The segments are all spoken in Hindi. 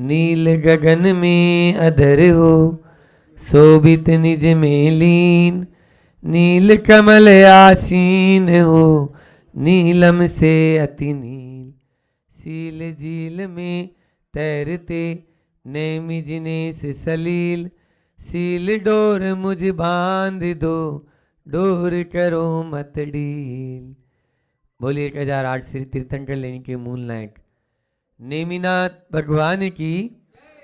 नील गगन में अधर हो, शोभित निज में लीन। नील कमल आसीन हो, नीलम से अति नील। सील झील में तैरते, नेमि जिनेस सलील। सील डोर मुझ बांध दो, डोर करो मत ढील। बोलिए 1008 श्री तीर्थंकर लेनी के मूल नायक नेमिनाथ भगवान की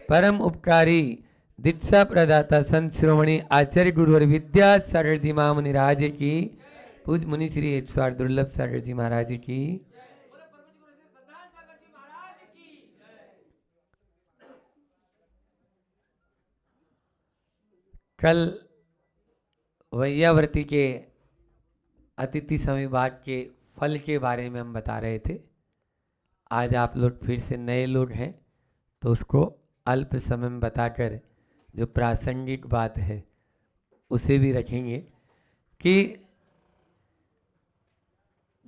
परम उपकारी दीक्षा प्रदाता संत श्रोमणी आचार्य गुरुवर विद्यासागर जी महामुनि राज की, पूज मुनि श्री 108 दुर्लभ सागर जी महाराज की। कल वैयावर्ती के अतिथि संविभाग के फल के बारे में हम बता रहे थे। आज आप लोग फिर से नए लोग हैं तो उसको अल्प समय में बताकर जो प्रासंगिक बात है उसे भी रखेंगे कि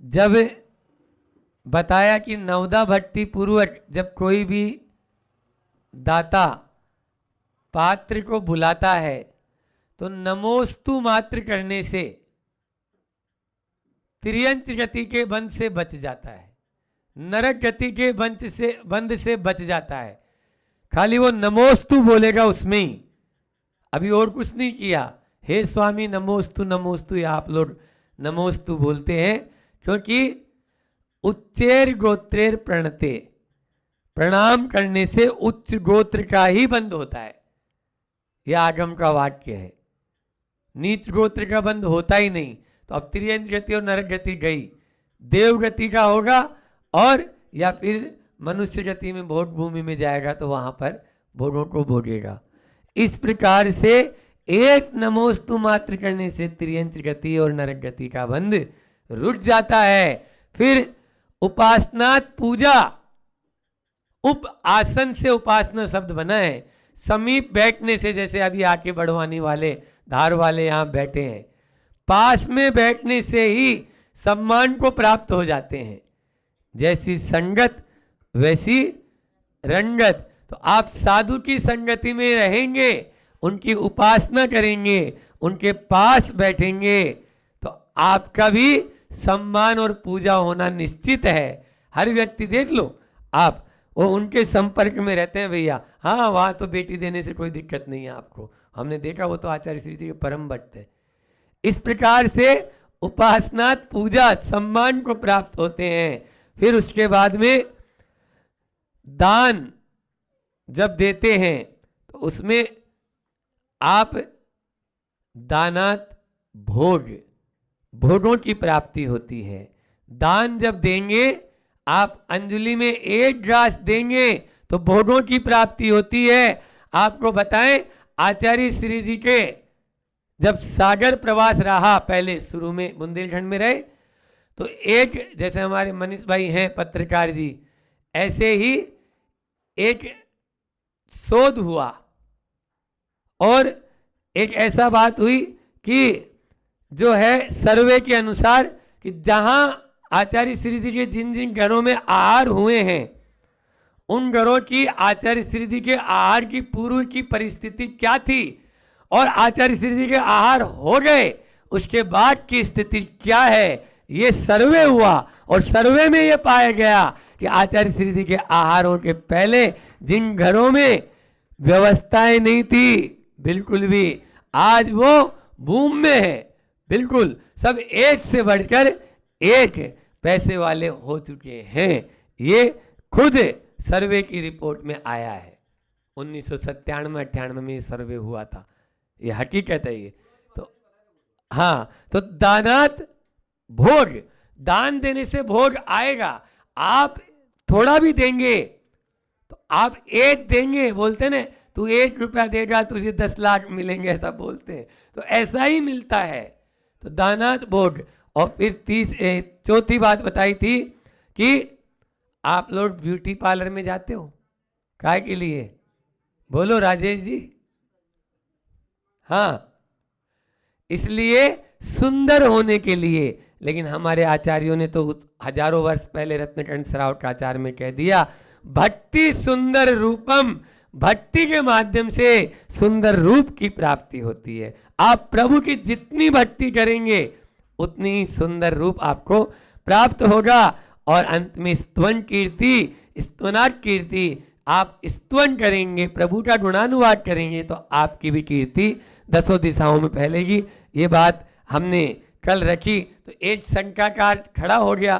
जब बताया कि नवदा भट्टी पूर्वक जब कोई भी दाता पात्र को बुलाता है तो नमोस्तु मात्र करने से त्रियंच गति के बंध से बच जाता है, नरक गति के बंध से बच जाता है। खाली वो नमोस्तु बोलेगा उसमें ही, अभी और कुछ नहीं किया। हे स्वामी नमोस्तु नमोस्तु, या आप लोग नमोस्तु बोलते हैं क्योंकि उच्चेर गोत्रेर प्रणते, प्रणाम करने से उच्च गोत्र का ही बंध होता है। यह आगम का वाक्य है, नीच गोत्र का बंध होता ही नहीं। तो अब त्रियंच गति और नरक गति गई, देव गति का होगा और या फिर मनुष्य गति में भोग भूमि में जाएगा तो वहां पर भोगों को भोगेगा। इस प्रकार से एक नमोस्तु मात्र करने से त्रियंच गति और नरक गति का बंध रुक जाता है। फिर उपासनात् पूजा, उप आसन से उपासना शब्द बना है। समीप बैठने से, जैसे अभी आके बड़वानी वाले धार वाले यहाँ बैठे हैं, पास में बैठने से ही सम्मान को प्राप्त हो जाते हैं। जैसी संगत वैसी रंगत। तो आप साधु की संगति में रहेंगे, उनकी उपासना करेंगे, उनके पास बैठेंगे तो आपका भी सम्मान और पूजा होना निश्चित है। हर व्यक्ति देख लो आप, वो उनके संपर्क में रहते हैं भैया, हाँ वहाँ तो बेटी देने से कोई दिक्कत नहीं है आपको, हमने देखा वो तो आचार्य श्री जी के परम भक्त है। इस प्रकार से उपासना पूजा सम्मान को प्राप्त होते हैं। फिर उसके बाद में दान जब देते हैं तो उसमें आप दानात भोग, भोगों की प्राप्ति होती है। दान जब देंगे, आप अंजलि में 1 ग्रास देंगे तो भोगों की प्राप्ति होती है। आपको बताएं आचार्य श्री जी के जब सागर प्रवास रहा, पहले शुरू में बुंदेलखंड में रहे, तो एक जैसे हमारे मनीष भाई हैं पत्रकार जी, ऐसे ही एक शोध हुआ और एक ऐसा बात हुई कि जो है सर्वे के अनुसार कि जहां आचार्य श्री जी के जिन जिन घरों में आहार हुए हैं उन घरों की आचार्य श्री जी के आहार की पूर्व की परिस्थिति क्या थी और आचार्य श्री जी के आहार हो गए उसके बाद की स्थिति क्या है, ये सर्वे हुआ। और सर्वे में ये पाया गया कि आचार्य श्री जी के आहारों के पहले जिन घरों में व्यवस्थाएं नहीं थी बिल्कुल भी, आज वो बूम में है, बिल्कुल सब एक से बढ़कर एक पैसे वाले हो चुके हैं। ये खुद सर्वे की रिपोर्ट में आया है, 1997-98 में ये सर्वे हुआ था, ये हकीकत है ये। तो हाँ, तो दानात भोग, दान देने से भोग आएगा। आप थोड़ा भी देंगे तो आप 1 देंगे, बोलते ना तू 1 रुपया देगा तुझे 10 लाख मिलेंगे, ऐसा बोलते हैं, तो ऐसा ही मिलता है। तो दानात भोग। और फिर चौथी बात बताई थी कि आप लोग ब्यूटी पार्लर में जाते हो काय के लिए, बोलो राजेश जी? हाँ, इसलिए सुंदर होने के लिए। लेकिन हमारे आचार्यों ने तो हजारों वर्ष पहले रत्नकंठ श्रावक आचार्य में कह दिया, भक्ति सुंदर रूपम, भक्ति के माध्यम से सुंदर रूप की प्राप्ति होती है। आप प्रभु की जितनी भक्ति करेंगे उतनी ही सुंदर रूप आपको प्राप्त होगा। और अंत में स्तवन कीर्ति, स्तवनात् कीर्ति, आप स्तवन करेंगे, प्रभु का गुणानुवाद करेंगे तो आपकी भी कीर्ति दसों दिशाओं में फैलेगी। ये बात हमने कल रखी तो एक शंकाकार खड़ा हो गया,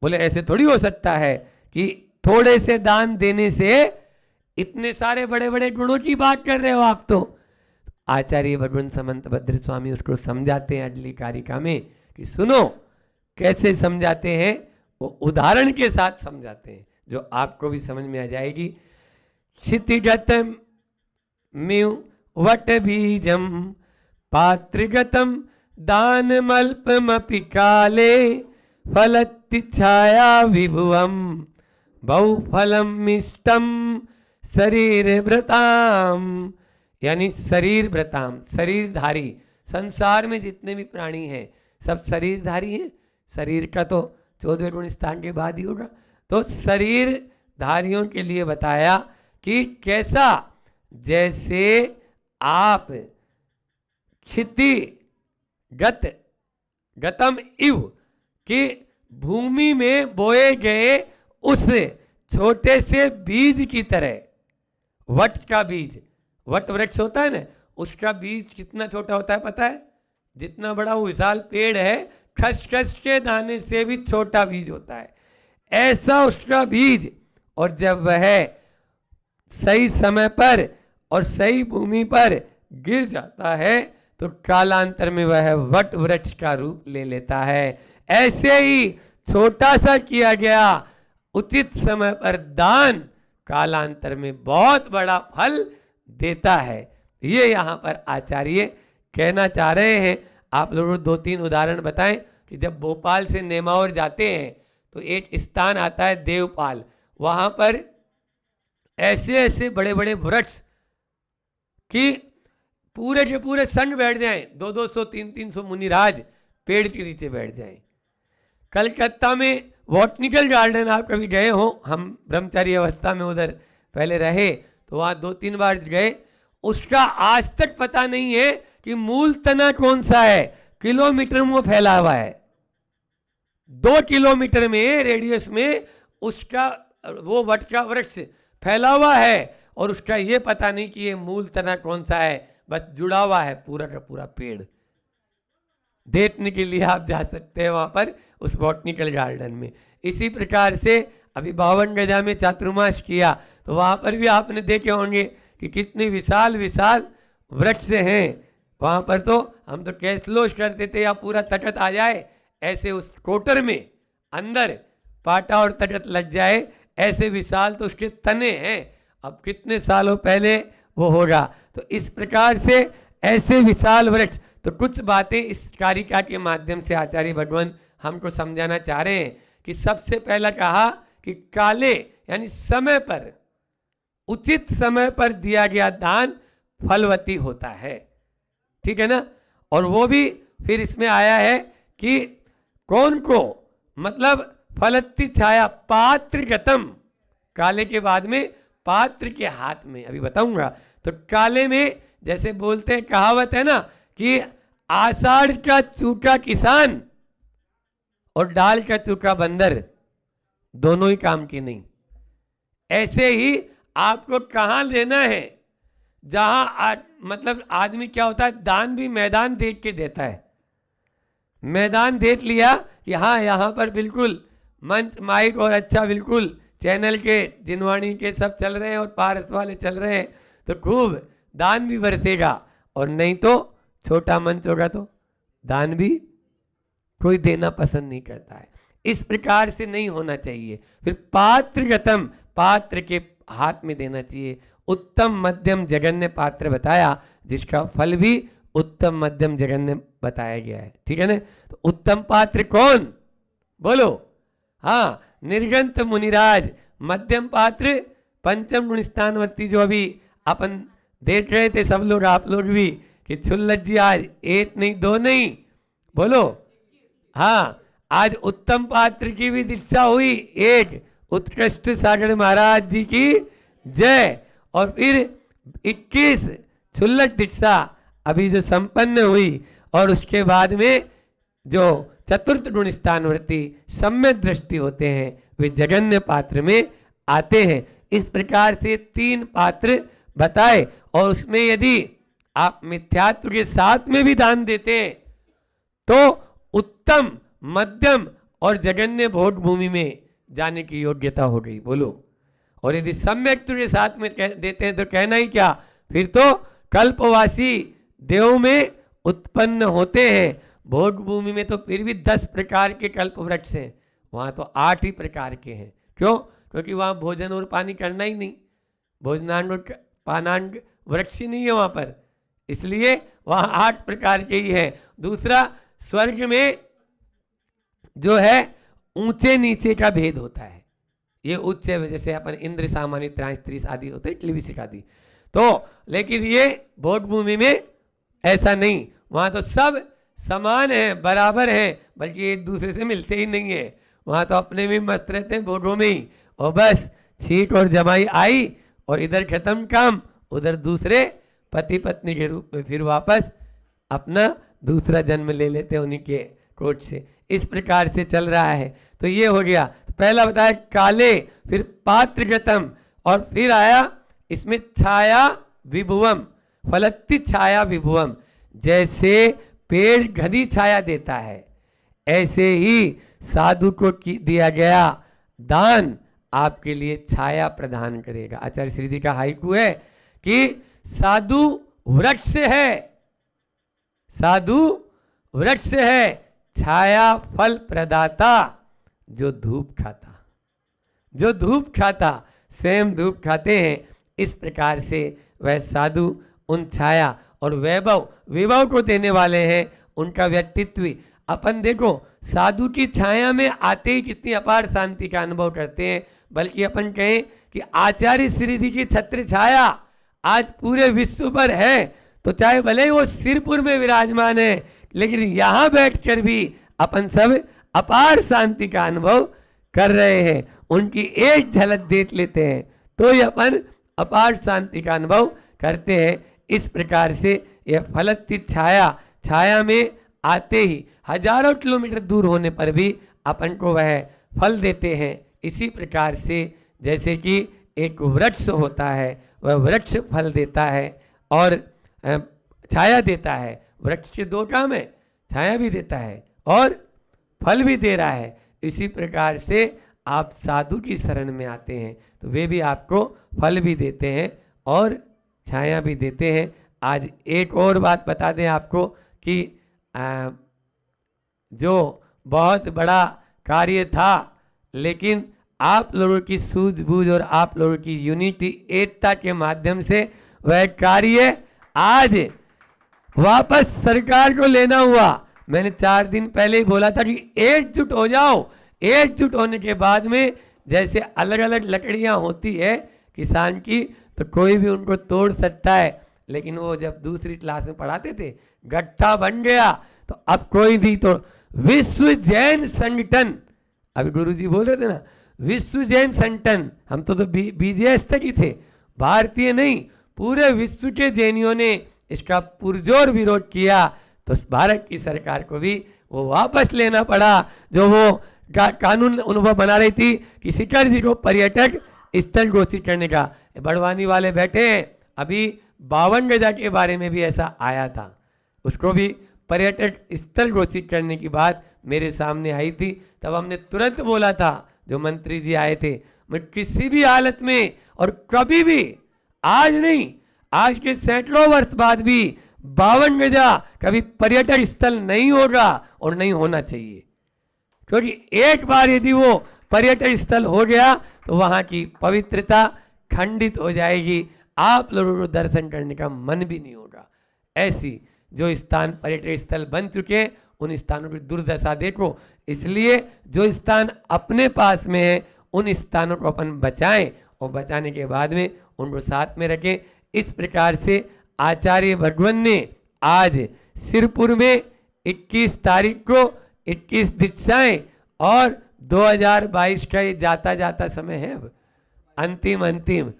बोले ऐसे थोड़ी हो सकता है कि थोड़े से दान देने से इतने सारे बड़े बड़े गुणों की बात कर रहे हो आप। तो आचार्य भगवान समंत भद्र स्वामी उसको समझाते हैं अगली कारिका में कि सुनो कैसे समझाते हैं, वो उदाहरण के साथ समझाते हैं जो आपको भी समझ में आ जाएगी। क्षितिगतम म्यु वट बीजम पात्रगतम दानमल्पमपि काले फलति छाया विभुवम बहुफलम मिष्टम शरीर व्रताम, यानी शरीर व्रताम, शरीरधारी। संसार में जितने भी प्राणी हैं सब शरीरधारी हैं। शरीर का तो 14वें गुण स्थान के बाद ही होगा। तो शरीरधारियों के लिए बताया कि कैसा, जैसे आप क्षिति गतम इव कि भूमि में बोए गए उस छोटे से बीज की तरह, वट का बीज, वट वृक्ष होता है ना, उसका बीज कितना छोटा होता है पता है? जितना बड़ा वो विशाल पेड़ है, खसखस के दाने से भी छोटा बीज होता है, ऐसा उसका बीज। और जब वह सही समय पर और सही भूमि पर गिर जाता है तो कालांतर में वह वट वृक्ष का रूप ले लेता है। ऐसे ही छोटा सा किया गया उचित समय पर दान कालांतर में बहुत बड़ा फल देता है। ये यहाँ पर आचार्य कहना चाह रहे हैं। आप लोगों को 2-3 उदाहरण बताएं कि जब भोपाल से नेमावर जाते हैं तो एक स्थान आता है देवपाल, वहां पर ऐसे ऐसे बड़े बड़े वृक्ष कि पूरे के पूरे संग बैठ जाएं, 200-200 300-300 मुनिराज पेड़ के नीचे बैठ जाएं। कलकत्ता में बॉटनिकल गार्डन आप कभी गए हो? हम ब्रह्मचारी अवस्था में उधर पहले रहे तो वहाँ 2-3 बार गए। उसका आज तक पता नहीं है कि मूल तना कौन सा है। किलोमीटर में वो फैला हुआ है, 2 किलोमीटर में रेडियस में उसका वो वट का वृक्ष फैला हुआ है और उसका ये पता नहीं कि ये मूल तना कौन सा है, बस जुड़ा हुआ है पूरा का पूरा पेड़। देखने के लिए आप जा सकते हैं वहां पर उस बॉटनिकल गार्डन में। इसी प्रकार से अभी 52 गजा में चातुर्मास किया तो वहां पर भी आपने देखे होंगे कि कितने विशाल विशाल वृक्ष हैं। वहां पर तो हम तो कैसलोश करते थे या पूरा तटत आ जाए, ऐसे उस कोटर में अंदर पाटा और तटत लग जाए, ऐसे विशाल तो उसके तने हैं। अब कितने सालों पहले वो होगा। तो इस प्रकार से ऐसे विशाल वृक्ष। तो कुछ बातें इस कारिका के माध्यम से आचार्य भगवान हमको समझाना चाह रहे हैं कि सबसे पहला कहा कि काले यानी समय पर, उचित समय पर दिया गया दान फलवती होता है, ठीक है ना। और वो भी फिर इसमें आया है कि कौन को, मतलब फलती छाया पात्रगतम, काले के बाद में पात्र के हाथ में, अभी बताऊंगा। तो काले में जैसे बोलते हैं, कहावत है ना कि आषाढ़ का चूका किसान और डाल का चूका बंदर दोनों ही काम की नहीं। ऐसे ही आपको कहाँ लेना है, जहां मतलब आदमी क्या होता है, दान भी मैदान देख के देता है। मैदान देख लिया कि हाँ यहाँ पर बिल्कुल मंच माइक और अच्छा बिल्कुल चैनल के जिनवाणी के सब चल रहे हैं और पारस वाले चल रहे हैं तो खूब दान भी बरसेगा। और नहीं तो छोटा मंच होगा तो दान भी कोई देना पसंद नहीं करता है। इस प्रकार से नहीं होना चाहिए। फिर पात्रगतम, पात्र के हाथ में देना चाहिए। उत्तम मध्यम जघन्य पात्र बताया, जिसका फल भी उत्तम मध्यम जघन्य बताया गया है, ठीक है ना। तो उत्तम पात्र कौन, बोलो? हाँ, निर्गंत मुनिराज। मध्यम पात्र पंचम गुण स्थानवती, जो अभी अपन देख रहे थे सब लोग, आप लोग भी, कि छुल्लत जी आज 1 नहीं 2 नहीं, बोलो हाँ, आज उत्तम पात्र की भी दीक्षा हुई 1, उत्कृष्ट सागर महाराज जी की जय। और फिर 21 छुल्लट दीक्षा अभी जो संपन्न हुई, और उसके बाद में जो चतुर्थ गुण स्थानवर्ती सम्यक दृष्टि होते हैं वे जगन्य पात्र में आते हैं। इस प्रकार से 3 पात्र बताए, और उसमें यदि आप मिथ्यात्व के साथ में भी दान देते हैं तो उत्तम, मध्यम और जगन्य भोग भूमि में जाने की योग्यता हो गई। बोलो। और यदि सम्यक के साथ में देते हैं तो कहना ही क्या, फिर तो कल्पवासी देव में उत्पन्न होते हैं। भोग भूमि में तो फिर भी 10 प्रकार के कल्प वृक्ष हैं, वहां तो 8 ही प्रकार के हैं। क्यों? क्योंकि वहां भोजन और पानी करना ही नहीं, भोजनांग और पानांग वृक्ष ही नहीं है वहां पर, इसलिए वहां 8 प्रकार के ही है। दूसरा, स्वर्ग में जो है ऊंचे नीचे का भेद होता है। ये उच्च है, जैसे अपन इंद्र, सामान्य, त्रांश, त्रिश आदि होते हैं, क्लिविसिक आदि। तो लेकिन ये भोग भूमि में ऐसा नहीं, वहां तो सब समान है, बराबर है, बल्कि एक दूसरे से मिलते ही नहीं है। वहां तो अपने में मस्त रहते हैं भोगों में ही, और बस छीट और जमाई आई और इधर खत्म काम, उधर दूसरे पति पत्नी के रूप में फिर वापस अपना दूसरा जन्म ले लेते हैं उन्हीं के कोट से। इस प्रकार से चल रहा है। तो ये हो गया, तो पहला बताया काले, फिर पात्रगतम, और फिर आया इसमें छाया विभुवम, फलत्ति छाया विभुवम। जैसे पेड़ घनी छाया देता है, ऐसे ही साधु को दिया गया दान आपके लिए छाया प्रदान करेगा। आचार्य श्री जी का हाइकू है कि साधु वृक्ष है, साधु वृक्ष है, छाया फल प्रदाता, जो धूप खाता, जो धूप खाता, स्वयं धूप खाते हैं। इस प्रकार से वह साधु उन छाया और वैभव, विभव को देने वाले हैं, उनका व्यक्तित्व। अपन देखो साधु की छाया में आते ही कितनी अपार शांति का अनुभव करते हैं। बल्कि अपन कहें कि आचार्य श्री जी की छत्र छाया आज पूरे विश्व पर है, तो चाहे भले ही वो सिरपुर में विराजमान है, लेकिन यहाँ बैठकर भी अपन सब अपार शांति का अनुभव कर रहे हैं। उनकी एक झलक देख लेते हैं तो ये अपन अपार शांति का अनुभव करते हैं। इस प्रकार से यह फलत्ति छाया, छाया में आते ही हजारों किलोमीटर दूर होने पर भी अपन को वह फल देते हैं। इसी प्रकार से जैसे कि एक वृक्ष होता है, वह वृक्ष फल देता है और छाया देता है। वृक्ष के 2 काम है, छाया भी देता है और फल भी दे रहा है। इसी प्रकार से आप साधु की शरण में आते हैं तो वे भी आपको फल भी देते हैं और छाया भी देते हैं। आज एक और बात बता दें आपको कि जो बहुत बड़ा कार्य था, लेकिन आप लोगों की सूझबूझ और आप लोगों की यूनिटी, एकता के माध्यम से वह कार्य आज वापस सरकार को लेना हुआ। मैंने 4 दिन पहले ही बोला था कि एकजुट हो जाओ। एकजुट होने के बाद में जैसे अलग अलग लकड़ियां होती है किसान की, तो कोई भी उनको तोड़ सकता है, लेकिन वो जब दूसरी क्लास में पढ़ाते थे गट्ठा बन गया तो अब कोई नहीं तोड़। विश्व जैन संगठन, अभी गुरुजी बोल रहे थे ना, विश्व जैन संगठन, हम तो बीजेएस तक ही थे, भारतीय नहीं, पूरे विश्व के जैनियों ने इसका पुरजोर विरोध किया। तो भारत की सरकार को भी वो वापस लेना पड़ा जो वो कानून अनुभव बना रही थी कि शिखर जी को पर्यटक स्थल घोषित करने का। बड़वानी वाले बैठे हैं, अभी 52 गजा के बारे में भी ऐसा आया था, उसको भी पर्यटक स्थल घोषित करने की बात मेरे सामने आई थी। तब हमने तुरंत बोला था, जो मंत्री जी आए थे, मैं किसी भी हालत में और कभी भी, आज नहीं, आज के सैकड़ों वर्ष बाद भी 52 गजा कभी पर्यटक स्थल नहीं होगा और नहीं होना चाहिए। क्योंकि एक बार यदि वो पर्यटक स्थल हो गया तो वहां की पवित्रता खंडित हो जाएगी, आप लोगों को दर्शन करने का मन भी नहीं होगा। ऐसी जो स्थान पर्यटक स्थल बन चुके हैं उन स्थानों की दुर्दशा देखो। इसलिए जो स्थान अपने पास में है उन स्थानों को अपन बचाएं और बचाने के बाद में उनको साथ में रखें। इस प्रकार से आचार्य भगवान ने आज सिरपुर में 21 तारीख को 21 दीक्षाएं और 2022 का ये जाता जाता समय है, अब अंतिम।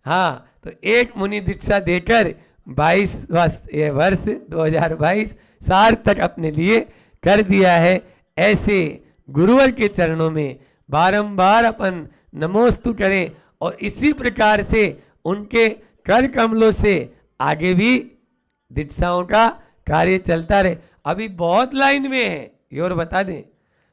हाँ, तो एक मुनि दीक्षा देकर 22 वर्ष 2022 सार्थक अपने लिए कर दिया है। ऐसे गुरुवर के चरणों में बारंबार अपन नमोस्तु करें और इसी प्रकार से उनके कर कमलों से आगे भी दीक्षाओं का कार्य चलता रहे। अभी बहुत लाइन में है, ये और बता दें,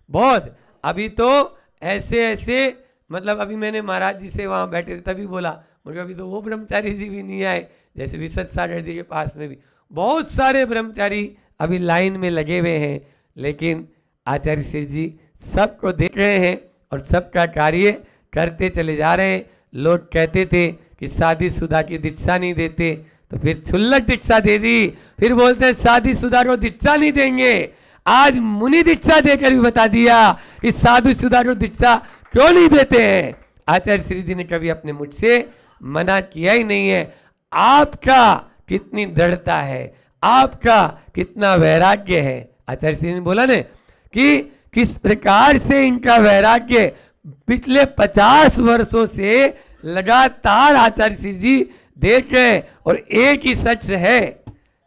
बहुत। अभी तो ऐसे मतलब अभी मैंने महाराज जी से वहाँ बैठे थे तभी बोला, मुझे अभी तो वो ब्रह्मचारी जी भी नहीं आए, जैसे विशद सागर जी के पास में भी बहुत सारे ब्रह्मचारी अभी लाइन में लगे हुए हैं, लेकिन आचार्य श्री जी सबको देख रहे हैं और सबका कार्य करते चले जा रहे हैं। लोग कहते थे कि शादीशुदा की दीक्षा नहीं देते, तो फिर क्षुल्लक दीक्षा दे दी, फिर बोलते हैं शादीशुदा को दीक्षा नहीं देंगे। आज मुनि दीक्षा देकर भी बता दिया कि शादीशुदा को दीक्षा क्यों नहीं देते हैं। आचार्य श्री जी ने कभी अपने मुझसे मना किया ही नहीं है। आपका कितनी दृढ़ता है, आपका कितना वैराग्य है। आचार्य श्री ने बोला ना कि किस प्रकार से इनका वैराग्य पिछले 50 वर्षों से लगातार आचार्य श्री जी देख रहे हैं। और एक ही सच है,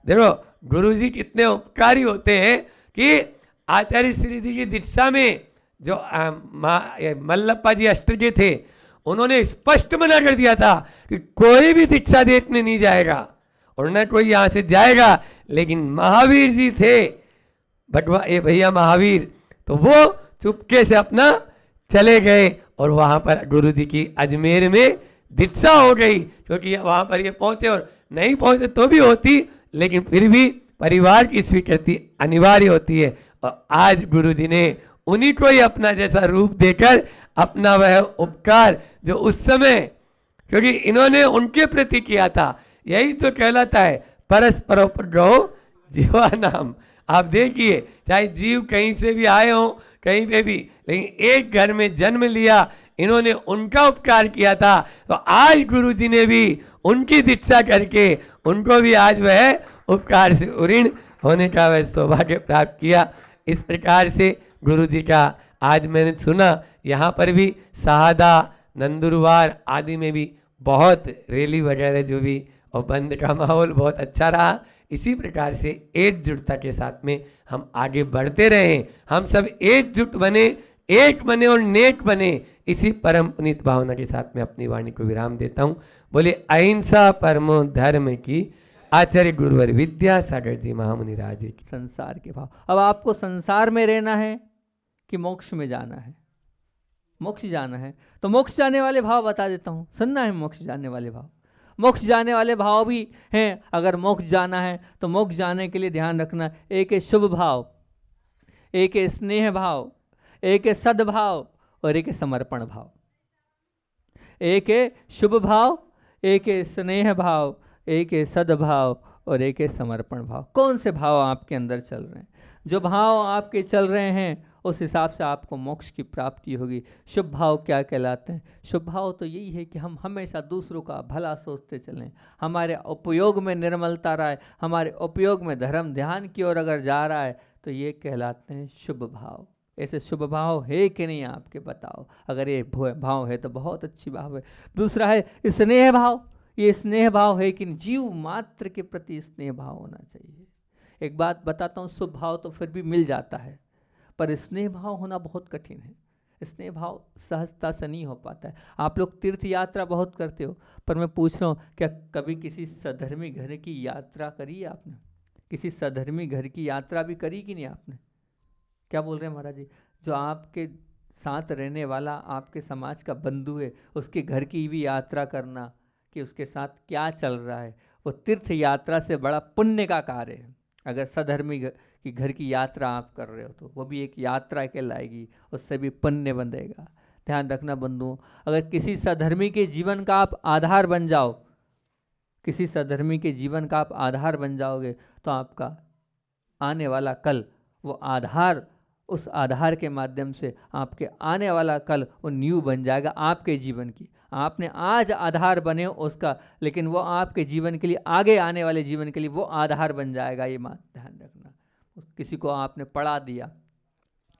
देखो गुरु जी कितने उपकारी होते हैं कि आचार्य श्री जी की दीक्षा में जो मल्लप्पा जी अष्टजे थे, उन्होंने स्पष्ट मना कर दिया था कि कोई भी दीक्षा देखने नहीं जाएगा और न कोई यहां से जाएगा। लेकिन महावीर जी थे, बटवा ये भैया महावीर, तो वो चुपके से अपना चले गए और वहां पर गुरु जी की अजमेर में दीक्षा हो गई। क्योंकि वहां पर ये पहुंचे और नहीं पहुंचे तो भी होती, लेकिन फिर भी परिवार की स्वीकृति अनिवार्य होती है। और आज गुरु जी ने उन्हीं को ही अपना जैसा रूप देकर अपना वह उपकार जो उस समय, क्योंकि इन्होंने उनके प्रति किया था, यही तो कहलाता है परस्परोपद्रव जीवा नाम। आप देखिए, चाहे जीव कहीं से भी आए हों, कहीं पे भी, लेकिन एक घर में जन्म लिया, इन्होंने उनका उपकार किया था। तो आज गुरु जी ने भी उनकी दीक्षा करके उनको भी आज वह उपकार से उऋण होने का वह सौभाग्य प्राप्त किया। इस प्रकार से गुरु जी का आज मैंने सुना, यहाँ पर भी शहादा, नंदुरबार आदि में भी बहुत रैली वगैरह जो भी, और बंद का माहौल बहुत अच्छा रहा। इसी प्रकार से एकजुटता के साथ में हम आगे बढ़ते रहें, हम सब एकजुट बने, एक बने और नेक बने। इसी परम पुनीत भावना के साथ में अपनी वाणी को विराम देता हूँ। बोले अहिंसा परमो धर्म की, आचार्य गुरुवर विद्यासागर जी महामुनि राज की। संसार के भाव, अब आपको संसार में रहना है कि मोक्ष में जाना है? मोक्ष जाना है तो मोक्ष जाने वाले भाव बता देता हूँ, सुनना है। मोक्ष जाने वाले भाव, मोक्ष जाने वाले भाव भी हैं। अगर मोक्ष जाना है तो मोक्ष जाने के लिए ध्यान रखना, एक है शुभ भाव, एक है स्नेह भाव, एक है सद्भाव और एक है समर्पण भाव। एक है शुभ भाव, एक है स्नेह भाव, एक है सद्भाव और एक है समर्पण भाव। कौन से भाव आपके अंदर चल रहे हैं? जो भाव आपके चल रहे हैं उस हिसाब से आपको मोक्ष की प्राप्ति होगी। शुभ भाव क्या कहलाते हैं? शुभ भाव तो यही है कि हम हमेशा दूसरों का भला सोचते चलें, हमारे उपयोग में निर्मलता रहे, हमारे उपयोग में धर्म ध्यान की ओर अगर जा रहा है तो ये कहलाते हैं शुभ भाव। ऐसे शुभ भाव है कि नहीं आपके, बताओ। अगर ये भाव है तो बहुत अच्छी भाव है। दूसरा है स्नेह भाव। ये स्नेह भाव है कि जीव मात्र के प्रति स्नेह भाव होना चाहिए। एक बात बताता हूँ, शुभ भाव तो फिर भी मिल जाता है, पर स्नेह भाव होना बहुत कठिन है। स्नेह भाव सहजता से नहीं हो पाता है। आप लोग तीर्थ यात्रा बहुत करते हो, पर मैं पूछ रहा हूँ, क्या कभी किसी सधर्मी घर की यात्रा करी है आपने? किसी सधर्मी घर की यात्रा भी करी कि नहीं आपने? क्या बोल रहे हैं महाराज जी? जो आपके साथ रहने वाला आपके समाज का बंधु है, उसके घर की भी यात्रा करना कि उसके साथ क्या चल रहा है, वो तीर्थ यात्रा से बड़ा पुण्य का कार्य है। अगर सधर्मी कि घर की यात्रा आप कर रहे हो तो वो भी एक यात्रा कहलाएगी, उससे भी पुण्य बंधेगा। ध्यान रखना बंधुओं, अगर किसी सधर्मी के जीवन का आप आधार बन जाओ, किसी सधर्मी के जीवन का आप आधार बन जाओगे तो आपका आने वाला कल वो आधार, उस आधार के माध्यम से आपके आने वाला कल वो नींव बन जाएगा आपके जीवन की। आपने आज आधार बने उसका, लेकिन वो आपके जीवन के लिए, आगे आने वाले जीवन के लिए वो आधार बन जाएगा। ये बात ध्यान रखना। किसी को आपने पढ़ा दिया,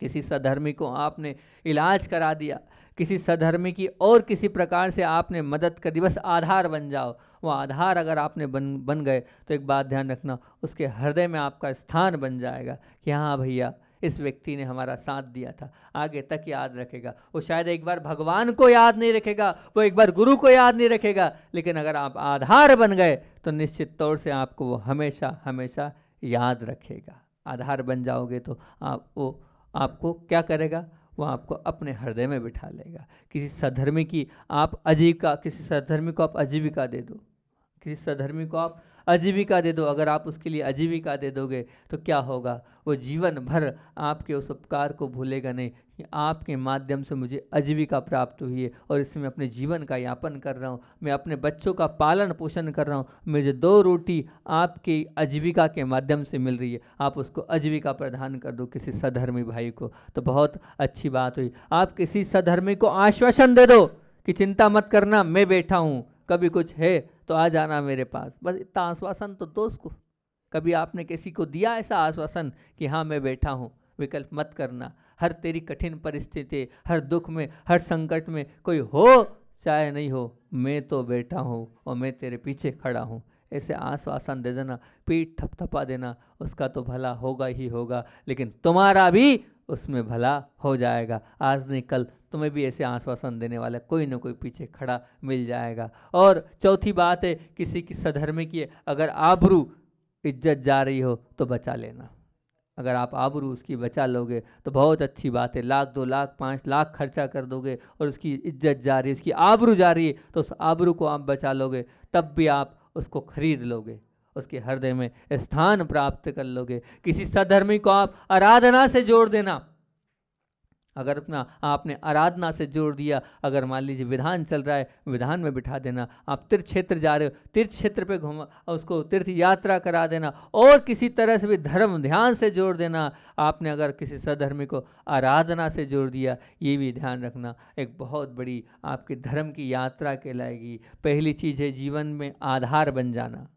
किसी सधर्मी को आपने इलाज करा दिया, किसी सधर्मी की और किसी प्रकार से आपने मदद कर दी, बस आधार बन जाओ। वो आधार अगर आपने बन गए तो एक बात ध्यान रखना, उसके हृदय में आपका स्थान बन जाएगा कि हाँ भैया इस व्यक्ति ने हमारा साथ दिया था। आगे तक याद रखेगा। वो शायद एक बार भगवान को याद नहीं रखेगा, वो एक बार गुरु को याद नहीं रखेगा, लेकिन अगर आप आधार बन गए तो निश्चित तौर से आपको वो हमेशा हमेशा याद रखेगा। आधार बन जाओगे तो वो आपको क्या करेगा, वो आपको अपने हृदय में बिठा लेगा। किसी सधर्मी की आप आजीविका, किसी सधर्मी को आप आजीविका दे दो, किसी सधर्मी को आप आजीविका दे दो। अगर आप उसके लिए आजीविका दे दोगे तो क्या होगा, वो जीवन भर आपके उस उपकार को भूलेगा नहीं कि आपके माध्यम से मुझे आजीविका प्राप्त हुई है और इससे मैं अपने जीवन का यापन कर रहा हूँ, मैं अपने बच्चों का पालन पोषण कर रहा हूँ, मुझे 2 रोटी आपकी आजीविका के माध्यम से मिल रही है, आप उसको आजीविका प्रदान कर दो किसी सधर्मी भाई को, तो बहुत अच्छी बात हुई। आप किसी सधर्मी को आश्वासन दे दो कि चिंता मत करना, मैं बैठा हूँ, कभी कुछ है तो आ जाना मेरे पास। बस इतना आश्वासन तो दो उसको। कभी आपने किसी को दिया ऐसा आश्वासन कि हाँ मैं बैठा हूँ, विकल्प मत करना, हर तेरी कठिन परिस्थिति, हर दुख में, हर संकट में कोई हो चाहे नहीं हो, मैं तो बैठा हूँ और मैं तेरे पीछे खड़ा हूँ, ऐसे आश्वासन दे देना, पीठ थपथपा देना, उसका तो भला होगा ही होगा, लेकिन तुम्हारा भी उसमें भला हो जाएगा। आज नहीं कल तुम्हें भी ऐसे आश्वासन देने वाला कोई ना कोई पीछे खड़ा मिल जाएगा। और चौथी बात है, किसी की सधर्मी की अगर आबरू इज्जत जा रही हो तो बचा लेना। अगर आप आबरू उसकी बचा लोगे तो बहुत अच्छी बात है। 1 लाख 2 लाख 5 लाख खर्चा कर दोगे और उसकी इज्जत जा रही है, उसकी आबरू जा रही है, तो उस आबरू को आप बचा लोगे, तब भी आप उसको खरीद लोगे, उसके हृदय में स्थान प्राप्त कर लोगे। किसी सधर्मी को आप आराधना से जोड़ देना। अगर अपना आपने आराधना से जोड़ दिया, अगर मान लीजिए विधान चल रहा है, विधान में बिठा देना, आप तीर्थ क्षेत्र जा रहे हो, तीर्थ क्षेत्र पे घुमा, उसको तीर्थ यात्रा करा देना, और किसी तरह से भी धर्म ध्यान से जोड़ देना। आपने अगर किसी सधर्मी को आराधना से जोड़ दिया, ये भी ध्यान रखना, एक बहुत बड़ी आपकी धर्म की यात्रा कहलाएगी। पहली चीज़ है जीवन में आधार बन जाना,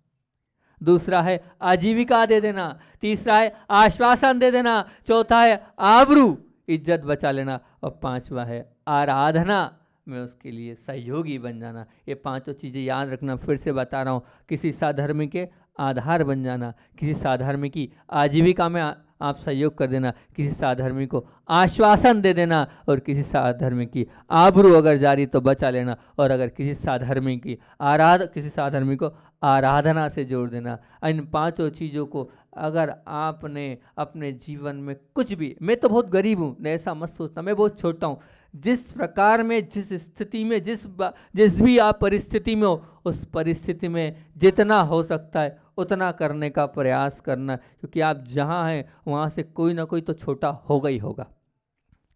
दूसरा है आजीविका दे देना, तीसरा है आश्वासन दे देना, चौथा है आबरू इज्जत बचा लेना, और 5वां है आराधना में उसके लिए सहयोगी बन जाना। ये 5 चीज़ें याद रखना। फिर से बता रहा हूँ, किसी साधर्मी के आधार बन जाना, किसी साधर्मी की आजीविका में आप सहयोग कर देना, किसी साधर्मी को आश्वासन दे देना, और किसी साधर्मी की आबरू अगर जारी तो बचा लेना, और अगर किसी साधर्मी की किसी साधर्मी को आराधना से जोड़ देना। इन 5 चीज़ों को अगर आपने अपने जीवन में कुछ भी, मैं तो बहुत गरीब हूँ ऐसा मत सोचना, मैं बहुत छोटा हूँ, जिस प्रकार में, जिस स्थिति में, जिस भी आप परिस्थिति में हो, उस परिस्थिति में जितना हो सकता है उतना करने का प्रयास करना, क्योंकि आप जहाँ हैं वहाँ से कोई ना कोई तो छोटा होगा ही होगा।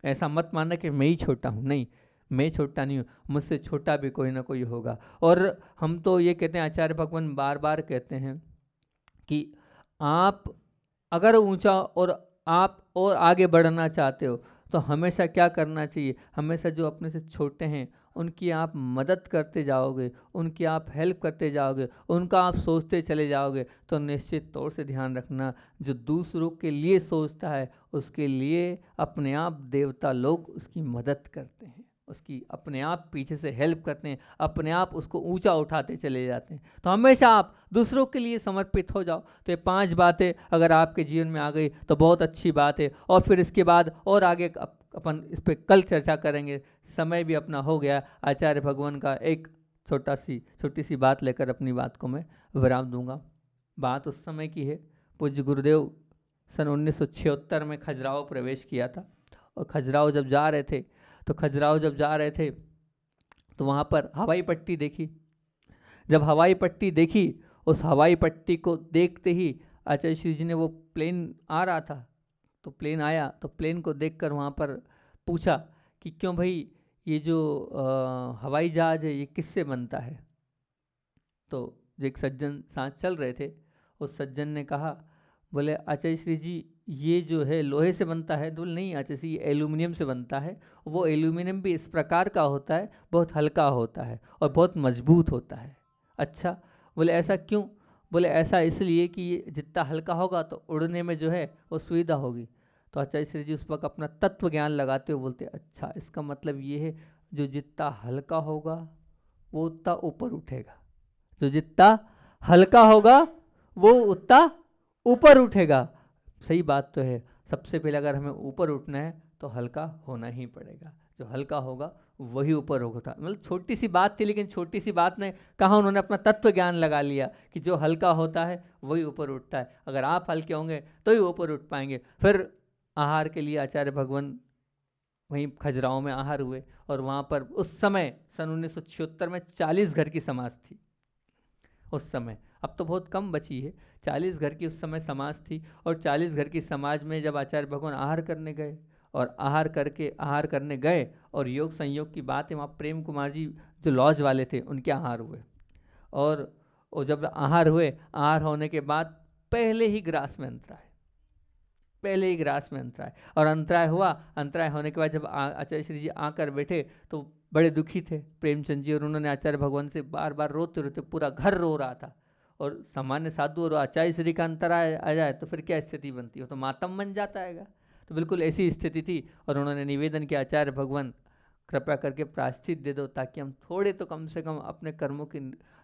ऐसा मत मानना कि मैं ही छोटा हूँ, नहीं, मैं छोटा नहीं हूँ, मुझसे छोटा भी कोई ना कोई होगा। और हम तो ये कहते हैं, आचार्य भगवान बार बार कहते हैं कि आप अगर ऊंचा और आप और आगे बढ़ना चाहते हो तो हमेशा क्या करना चाहिए, हमेशा जो अपने से छोटे हैं उनकी आप मदद करते जाओगे, उनकी आप हेल्प करते जाओगे, उनका आप सोचते चले जाओगे, तो निश्चित तौर से ध्यान रखना, जो दूसरों के लिए सोचता है उसके लिए अपने आप देवता लोग उसकी मदद करते हैं, उसकी अपने आप पीछे से हेल्प करते हैं, अपने आप उसको ऊंचा उठाते चले जाते हैं। तो हमेशा आप दूसरों के लिए समर्पित हो जाओ। तो ये 5 बातें अगर आपके जीवन में आ गई तो बहुत अच्छी बात है। और फिर इसके बाद और आगे अपन इस पर कल चर्चा करेंगे, समय भी अपना हो गया। आचार्य भगवान का एक छोटी सी बात लेकर अपनी बात को मैं विराम दूंगा। बात उस समय की है, पूज्य गुरुदेव सन 1976 में खजुराहो प्रवेश किया था, और खजुराहो जब जा रहे थे तो वहाँ पर हवाई पट्टी देखी। जब हवाई पट्टी देखी, उस हवाई पट्टी को देखते ही आचार्य श्री जी ने, वो प्लेन आ रहा था, तो प्लेन आया, तो प्लेन को देखकर वहाँ पर पूछा कि क्यों भाई ये जो हवाई जहाज़ है ये किससे बनता है। तो जो एक सज्जन साथ चल रहे थे, उस सज्जन ने कहा, बोले आचार्य श्री जी ये जो है लोहे से बनता है। तो बोले नहीं आचार्य श्री, ये एल्यूमिनियम से बनता है। वो एल्यूमिनियम भी इस प्रकार का होता है, बहुत हल्का होता है और बहुत मजबूत होता है। अच्छा, बोले ऐसा क्यों? बोले ऐसा इसलिए कि ये जितना हल्का होगा तो उड़ने में जो है वो सुविधा होगी। तो आचार्य श्री जी उस वक्त अपना तत्व ज्ञान लगाते हुए बोलते, अच्छा इसका मतलब ये है जो जितना हल्का होगा वो उतना ऊपर उठेगा, जो जितना हल्का होगा वो उतना ऊपर उठेगा। सही बात तो है, सबसे पहले अगर हमें ऊपर उठना है तो हल्का होना ही पड़ेगा, जो हल्का होगा वही ऊपर होगा। मतलब छोटी सी बात थी, लेकिन छोटी सी बात ने कहा उन्होंने अपना तत्व ज्ञान लगा लिया कि जो हल्का होता है वही ऊपर उठता है, अगर आप हल्के होंगे तो ही ऊपर उठ पाएंगे। फिर आहार के लिए आचार्य भगवान वहीं खजुराहो में आहार हुए, और वहाँ पर उस समय सन 1976 में 40 घर की समाज थी उस समय, अब तो बहुत कम बची है। 40 घर की उस समय समाज थी, और 40 घर की समाज में जब आचार्य भगवान आहार करने गए, और आहार करने गए, और योग संयोग की बात है, वहाँ प्रेम कुमार जी जो लॉज वाले थे उनके आहार हुए, और वो जब आहार हुए, आहार होने के बाद पहले ही ग्रास में अंतराय, और अंतराय हुआ। अंतराय होने के बाद जब आचार्य श्री जी आकर बैठे तो बड़े दुखी थे प्रेमचंद जी, और उन्होंने आचार्य भगवान से बार बार रोते रोते, पूरा घर रो रहा था। और सामान्य साधु और आचार्य श्री का अंतराय आ जाए तो फिर क्या स्थिति बनती है, तो मातम बन जाता है। तो बिल्कुल ऐसी स्थिति थी, और उन्होंने निवेदन किया, आचार्य भगवान कृपया करके प्रायश्चित दे दो, ताकि हम थोड़े तो कम से कम अपने कर्मों की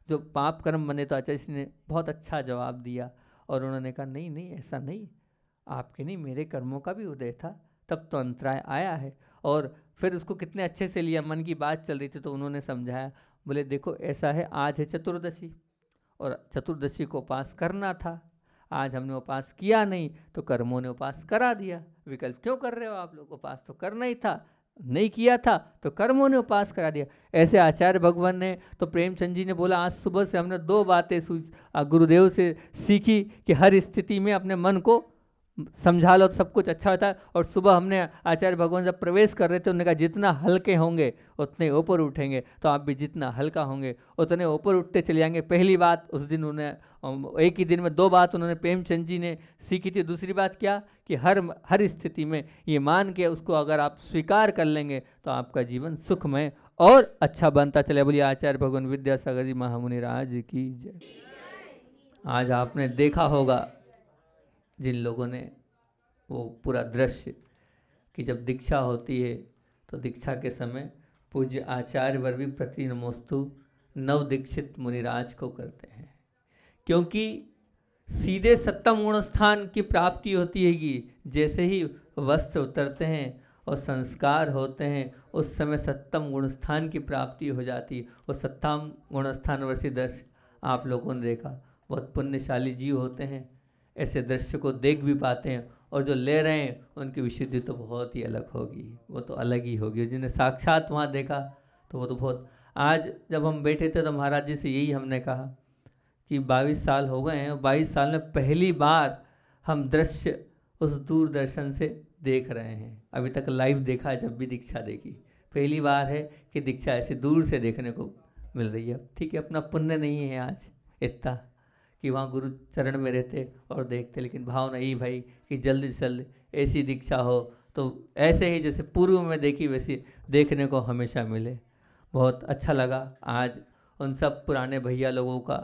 जो पाप कर्म बने। तो आचार्य श्री ने बहुत अच्छा जवाब दिया, और उन्होंने कहा नहीं नहीं, ऐसा नहीं, आपके नहीं मेरे कर्मों का भी उदय था, तब तो अंतराय आया है। और फिर उसको कितने अच्छे से लिया, मन की बात चल रही थी तो उन्होंने समझाया, बोले देखो ऐसा है, आज है चतुर्दशी, और चतुर्दशी को उपास करना था, आज हमने उपास किया नहीं तो कर्मों ने उपास करा दिया। विकल्प क्यों कर रहे हो आप लोग, उपास तो करना ही था, नहीं किया था तो कर्मों ने उपास करा दिया। ऐसे आचार्य भगवान ने, तो प्रेमचंद जी ने बोला, आज सुबह से हमने 2 बातें गुरुदेव से सीखी कि हर स्थिति में अपने मन को समझा लो तो सब कुछ अच्छा होता है। और सुबह हमने आचार्य भगवान जब प्रवेश कर रहे थे, उन्होंने कहा जितना हल्के होंगे उतने ऊपर उठेंगे, तो आप भी जितना हल्का होंगे उतने ऊपर उठते चले जाएंगे। पहली बात उस दिन उन्होंने एक ही दिन में 2 बात उन्होंने प्रेमचंद जी ने सीखी थी। दूसरी बात क्या कि हर स्थिति में ये मान के उसको अगर आप स्वीकार कर लेंगे तो आपका जीवन सुखमय और अच्छा बनता चले। बोलिए आचार्य भगवान विद्यासागर जी महामुनि राज की जय। आज आपने देखा होगा जिन लोगों ने वो पूरा दृश्य कि जब दीक्षा होती है तो दीक्षा के समय पूज्य आचार्य वर भी प्रति नमोस्तु नव दीक्षित मुनिराज को करते हैं, क्योंकि सीधे सप्तम गुण स्थान की प्राप्ति होती है कि जैसे ही वस्त्र उतरते हैं और संस्कार होते हैं उस समय सप्तम गुण स्थान की प्राप्ति हो जाती है। और सप्तम गुण स्थान वर्षी दृश्य आप लोगों ने देखा, बहुत पुण्यशाली जीव होते हैं, ऐसे दृश्य को देख भी पाते हैं, और जो ले रहे हैं उनकी विशुद्धि तो बहुत ही अलग होगी, वो तो अलग ही होगी। जिन्हें साक्षात वहाँ देखा तो वो तो बहुत। आज जब हम बैठे थे तो महाराज जी से यही हमने कहा कि 22 साल हो गए हैं, और 22 साल में पहली बार हम दृश्य उस दूरदर्शन से देख रहे हैं। अभी तक लाइव देखा है, जब भी दीक्षा देखी, पहली बार है कि दीक्षा ऐसे दूर से देखने को मिल रही है। ठीक है, अपना पुण्य नहीं है आज इतना कि वहाँ गुरु चरण में रहते और देखते, लेकिन भावना यही भाई कि जल्दी से जल्दी ऐसी दीक्षा हो तो ऐसे ही जैसे पूर्व में देखी वैसी देखने को हमेशा मिले। बहुत अच्छा लगा आज उन सब पुराने भैया लोगों का,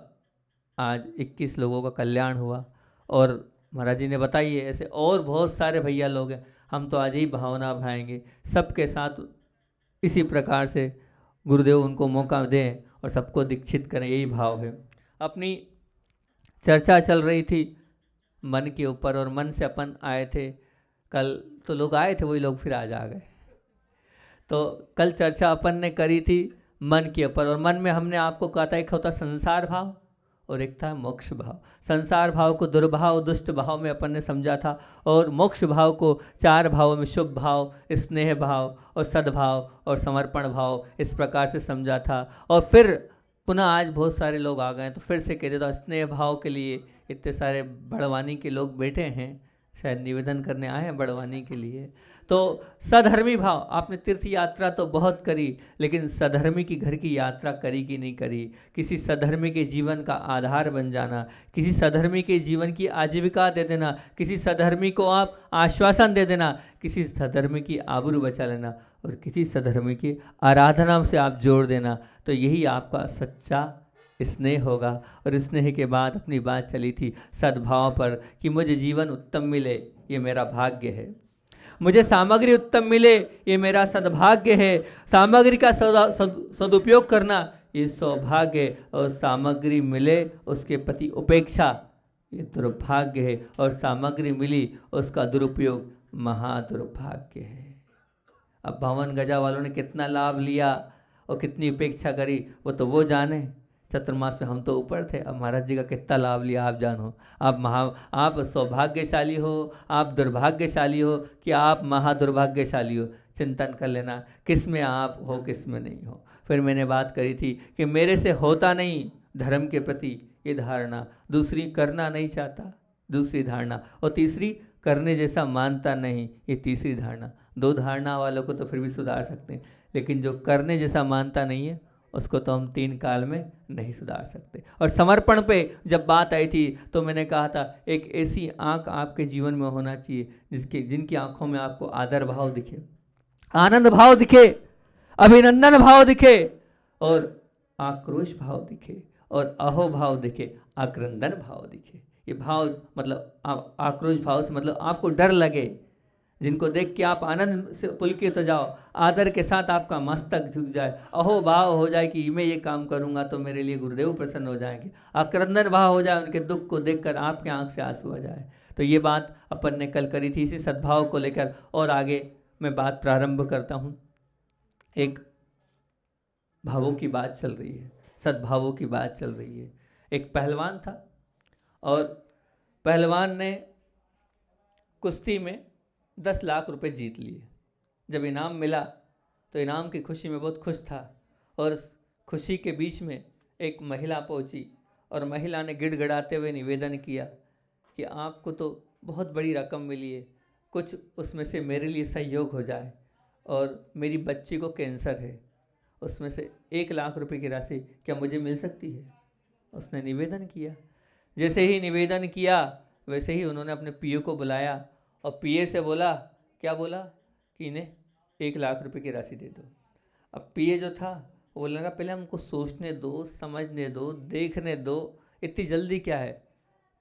आज 21 लोगों का कल्याण हुआ, और महाराज जी ने बताई है ऐसे और बहुत सारे भैया लोग हैं। हम तो आज ही भावना भाएंगे सबके साथ, इसी प्रकार से गुरुदेव उनको मौका दें और सबको दीक्षित करें, यही भाव है। अपनी चर्चा चल रही थी मन के ऊपर, और मन से अपन आए थे, कल तो लोग आए थे वही लोग फिर आज आ गए। तो कल चर्चा अपन ने करी थी मन के ऊपर, और मन में हमने आपको कहा था एक होता संसार भाव और एक था मोक्ष भाव। संसार भाव को दुर्भाव दुष्ट भाव में अपन ने समझा था, और मोक्ष भाव को 4 भावों में शुभ भाव, स्नेह भाव और सद्भाव और समर्पण भाव इस प्रकार से समझा था। और फिर पुनः आज बहुत सारे लोग आ गए तो फिर से कह देता हूँ, स्नेह भाव के लिए इतने सारे बड़वानी के लोग बैठे हैं, शायद निवेदन करने आए हैं बड़वानी के लिए। तो सधर्मी भाव, आपने तीर्थ यात्रा तो बहुत करी, लेकिन सधर्मी की घर की यात्रा करी कि नहीं करी। किसी सधर्मी के जीवन का आधार बन जाना, किसी सधर्मी के जीवन की आजीविका दे देना, किसी सधर्मी को आप आश्वासन दे देना, किसी सधर्मी की आबरू बचा लेना, और किसी सधर्मी की आराधना से आप जोड़ देना, तो यही आपका सच्चा स्नेह होगा। और स्नेह के बाद अपनी बात चली थी सद्भाव पर कि मुझे जीवन उत्तम मिले, ये मेरा भाग्य है। मुझे सामग्री उत्तम मिले ये मेरा सद्भाग्य है। सामग्री का सदुपयोग करना ये सौभाग्य है, और सामग्री मिले उसके प्रति उपेक्षा ये दुर्भाग्य है, और सामग्री मिली उसका दुरुपयोग महादुर्भाग्य है। अब 52 गजा वालों ने कितना लाभ लिया और कितनी उपेक्षा करी वो जाने। चतुर्मास में हम तो ऊपर थे, अब महाराज जी का कितना लाभ लिया आप जानो। आप सौभाग्यशाली हो, आप दुर्भाग्यशाली हो कि आप महादुर्भाग्यशाली हो। चिंतन कर लेना किस में आप हो किस में नहीं हो। फिर मैंने बात करी थी कि मेरे से होता नहीं धर्म के प्रति ये धारणा, दूसरी करना नहीं चाहता दूसरी धारणा, और तीसरी करने जैसा मानता नहीं ये तीसरी धारणा। दो धारणा वालों को तो फिर भी सुधार सकते हैं, लेकिन जो करने जैसा मानता नहीं है उसको तो हम 3 काल में नहीं सुधार सकते। और समर्पण पे जब बात आई थी तो मैंने कहा था एक ऐसी आंख आपके जीवन में होना चाहिए जिनकी आंखों में आपको आदर भाव दिखे, आनंद भाव दिखे, अभिनंदन भाव दिखे, और आक्रोश भाव दिखे, और अहो भाव दिखे, आक्रंदन भाव दिखे। ये भाव मतलब आक्रोश भाव से मतलब आपको डर लगे, जिनको देख के आप आनंद से पुलकित हो जाओ, आदर के साथ आपका मस्तक झुक जाए, अहो भाव हो जाए कि मैं ये काम करूंगा तो मेरे लिए गुरुदेव प्रसन्न हो जाएंगे, आक्रंदन भाव हो जाए, उनके दुख को देखकर आपके आंख से आंसू आ जाए। तो ये बात अपन ने कल करी थी इसी सद्भाव को लेकर, और आगे मैं बात प्रारंभ करता हूँ। एक भावों की बात चल रही है, सद्भावों की बात चल रही है। एक पहलवान था और पहलवान ने कुश्ती में 10 लाख रुपए जीत लिए। जब इनाम मिला तो इनाम की खुशी में बहुत खुश था, और खुशी के बीच में एक महिला पहुंची और महिला ने गिड़गिड़ाते हुए निवेदन किया कि आपको तो बहुत बड़ी रकम मिली है, कुछ उसमें से मेरे लिए सहयोग हो जाए, और मेरी बच्ची को कैंसर है, उसमें से 1 लाख रुपए की राशि क्या मुझे मिल सकती है। उसने निवेदन किया। जैसे ही निवेदन किया वैसे ही उन्होंने अपने पीए को बुलाया और पीए से बोला, क्या बोला कि इन्हें 1 लाख रुपए की राशि दे दो। अब पीए जो था वो बोल रहा पहले हमको सोचने दो, समझने दो, देखने दो, इतनी जल्दी क्या है।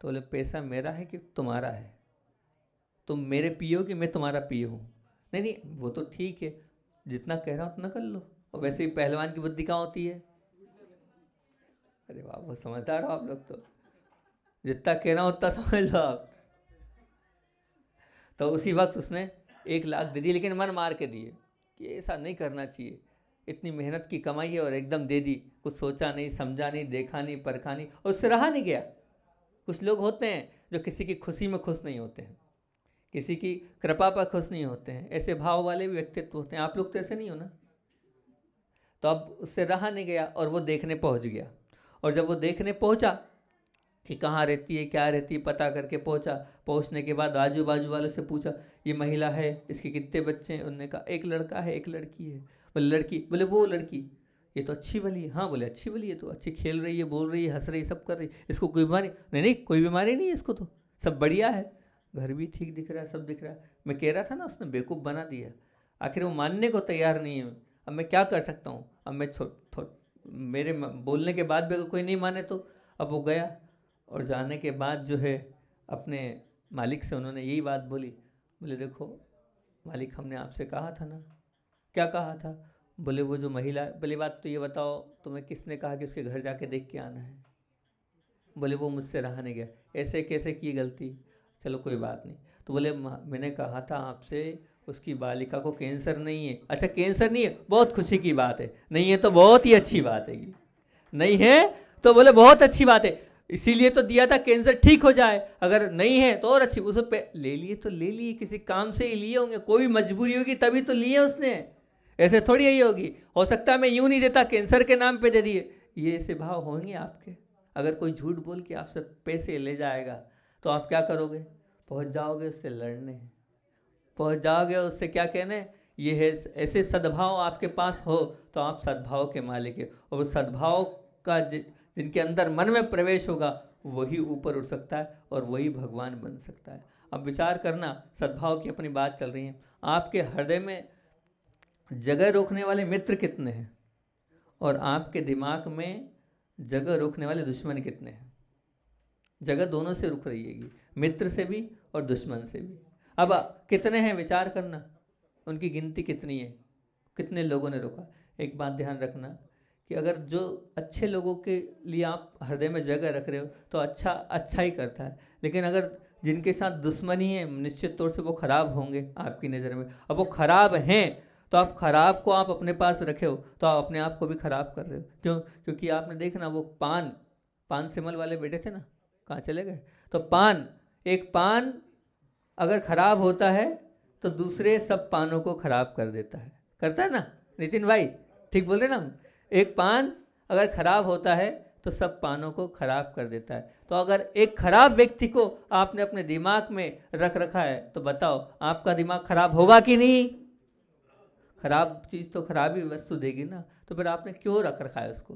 तो बोले पैसा मेरा है कि तुम्हारा है, तुम मेरे पीए हो कि मैं तुम्हारा पीए हूँ। नहीं नहीं वो तो ठीक है, जितना कह रहा हूँ उतना कर लो। और वैसे ही पहलवान की बुद्धि कहाँ होती है। अरे वाह बहुत समझदार हो आप लोग, तो जितना कह रहा हूँ उतना समझ लो आप। तो उसी वक्त उसने 1 लाख दे दिए, लेकिन मन मार के दिए कि ऐसा नहीं करना चाहिए, इतनी मेहनत की कमाई है और एकदम दे दी, कुछ सोचा नहीं, समझा नहीं, देखा नहीं, परखा नहीं, और उससे रहा नहीं गया। कुछ लोग होते हैं जो किसी की खुशी में खुश नहीं होते हैं, किसी की कृपा पर खुश नहीं होते हैं, ऐसे भाव वाले भी व्यक्तित्व होते हैं। आप लोग तो ऐसे नहीं हो ना। तो अब उससे रहा नहीं गया और वो देखने पहुंच गया, और जब वो देखने पहुंचा कि कहाँ रहती है, क्या रहती है, पता करके पहुंचा। पहुंचने के बाद आजू बाजू वालों से पूछा ये महिला है, इसके कितने बच्चे हैं। उन्होंने कहा 1 लड़का है 1 लड़की है। बोले लड़की, बोले वो लड़की ये तो अच्छी भली है। हाँ बोले अच्छी भली है, तो अच्छी खेल रही है, बोल रही है, हंस रही है, सब कर रही है, इसको कोई बीमारी नहीं। नहीं कोई बीमारी नहीं है इसको, तो सब बढ़िया है, घर भी ठीक दिख रहा है, सब दिख रहा है। मैं कह रहा था ना उसने बेवकूफ़ बना दिया। आखिर वो मानने को तैयार नहीं है। अब मैं क्या कर सकता हूँ। अब मैं मेरे बोलने के बाद भी अगर कोई नहीं माने तो। अब वो गया और जाने के बाद जो है अपने मालिक से उन्होंने यही बात बोली। बोले देखो मालिक हमने आपसे कहा था ना। क्या कहा था। बोले वो जो महिला, पहली बात तो ये बताओ तुम्हें किसने कहा कि उसके घर जाके देख के आना है। बोले वो मुझसे रहा नहीं गया। ऐसे कैसे की गलती। चलो कोई बात नहीं। तो बोले मैंने कहा था आपसे उसकी बालिका को कैंसर नहीं है। अच्छा कैंसर नहीं है, बहुत खुशी की बात है। नहीं है तो बहुत ही अच्छी बात है। नहीं है तो बोले बहुत अच्छी बात है, इसीलिए तो दिया था कैंसर ठीक हो जाए। अगर नहीं है तो और अच्छी। उसे ले लिए तो ले लिए, किसी काम से ही लिए होंगे, कोई मजबूरी होगी तभी तो लिए उसने, ऐसे थोड़ी यही होगी। हो सकता है मैं यूं नहीं देता, कैंसर के नाम पे दे दिए। ये ऐसे भाव होंगे आपके। अगर कोई झूठ बोल के आपसे पैसे ले जाएगा तो आप क्या करोगे। पहुंच जाओगे उससे लड़ने, पहुंच जाओगे उससे क्या कहने। ये है ऐसे सद्भाव आपके पास हो तो आप सद्भाव के मालिक है। और सद्भाव का जिनके अंदर मन में प्रवेश होगा वही ऊपर उठ सकता है और वही भगवान बन सकता है। अब विचार करना, सद्भाव की अपनी बात चल रही है। आपके हृदय में जगह रोकने वाले मित्र कितने हैं और आपके दिमाग में जगह रोकने वाले दुश्मन कितने हैं। जगह दोनों से रुक रही है, मित्र से भी और दुश्मन से भी। अब कितने हैं विचार करना, उनकी गिनती कितनी है, कितने लोगों ने रोका। एक बात ध्यान रखना कि अगर जो अच्छे लोगों के लिए आप हृदय में जगह रख रहे हो तो अच्छा अच्छा ही करता है, लेकिन अगर जिनके साथ दुश्मनी है निश्चित तौर से वो खराब होंगे आपकी नज़र में। अब वो खराब हैं तो आप खराब को आप अपने पास रखे हो तो आप अपने आप को भी खराब कर रहे हो। क्यों? क्योंकि आपने देखना वो पान सिमल वाले बेटे थे ना, कहाँ चले गए? तो एक पान अगर खराब होता है तो दूसरे सब पानों को खराब कर देता है, करता है ना नितिन भाई? ठीक बोल रहे ना हम? एक पान अगर खराब होता है तो सब पानों को खराब कर देता है। तो अगर एक खराब व्यक्ति को आपने अपने दिमाग में रख रखा है तो बताओ आपका दिमाग खराब होगा कि नहीं? खराब चीज़ तो खराब ही वस्तु देगी ना। तो फिर आपने क्यों रख रखा है उसको?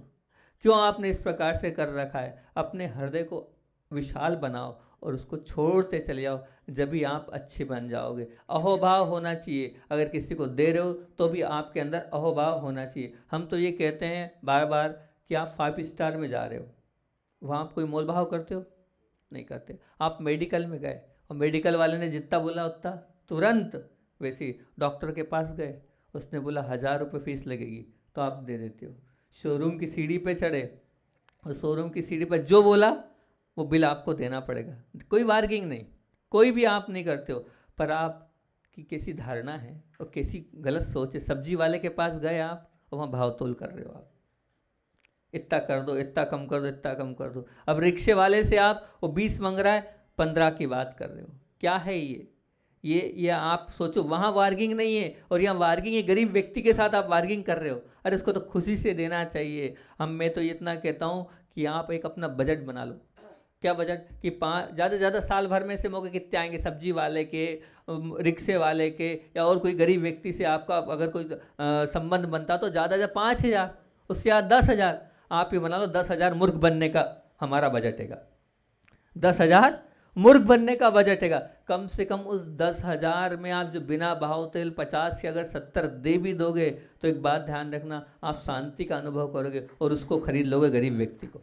क्यों आपने इस प्रकार से कर रखा है? अपने हृदय को विशाल बनाओ और उसको छोड़ते चले जाओ, जब भी आप अच्छे बन जाओगे। अहोभाव होना चाहिए, अगर किसी को दे रहे हो तो भी आपके अंदर अहोभाव होना चाहिए। हम तो ये कहते हैं बार बार कि आप 5 स्टार में जा रहे हो, वहाँ आप कोई मोल भाव करते हो? नहीं करते। आप मेडिकल में गए और मेडिकल वाले ने जितना बोला उतना तुरंत, वैसे ही डॉक्टर के पास गए, उसने बोला 1000 रुपये फीस लगेगी तो आप दे देते हो। शोरूम की सीढ़ी पे चढ़े और शोरूम की सीढ़ी पर जो बोला वो बिल आपको देना पड़ेगा, कोई बार्गिंग नहीं, कोई भी आप नहीं करते हो। पर आपकी कैसी धारणा है और कैसी गलत सोच है। सब्जी वाले के पास गए आप और वहाँ भाव तोल कर रहे हो, आप इतना कर दो, इतना कम कर दो, इतना कम कर दो। अब रिक्शे वाले से आप वो 20 मांग रहा है, 15 की बात कर रहे हो। क्या है ये आप सोचो, वहाँ वार्गिंग नहीं है और यहाँ वार्गिंग है। गरीब व्यक्ति के साथ आप वार्गिंग कर रहे हो। अरे इसको तो खुशी से देना चाहिए। मैं तो इतना कहता हूँ कि आप एक अपना बजट बना लो। क्या बजट? कि ज़्यादा से ज़्यादा साल भर में से मौके कितने आएंगे, सब्जी वाले के, रिक्शे वाले के, या और कोई गरीब व्यक्ति से आपका अगर कोई संबंध बनता तो ज़्यादा से 5000, उससे ज़्यादा 10,000। आप ये बना लो 10,000 मूर्ख बनने का हमारा बजट हैगा। 10,000 मूर्ख बनने का बजट हैगा। कम से कम उस 10,000 में आप जो बिना भाव तेल 50 के अगर 70 दे भी दोगे तो एक बात ध्यान रखना, आप शांति का अनुभव करोगे और उसको खरीद लोगे गरीब व्यक्ति को।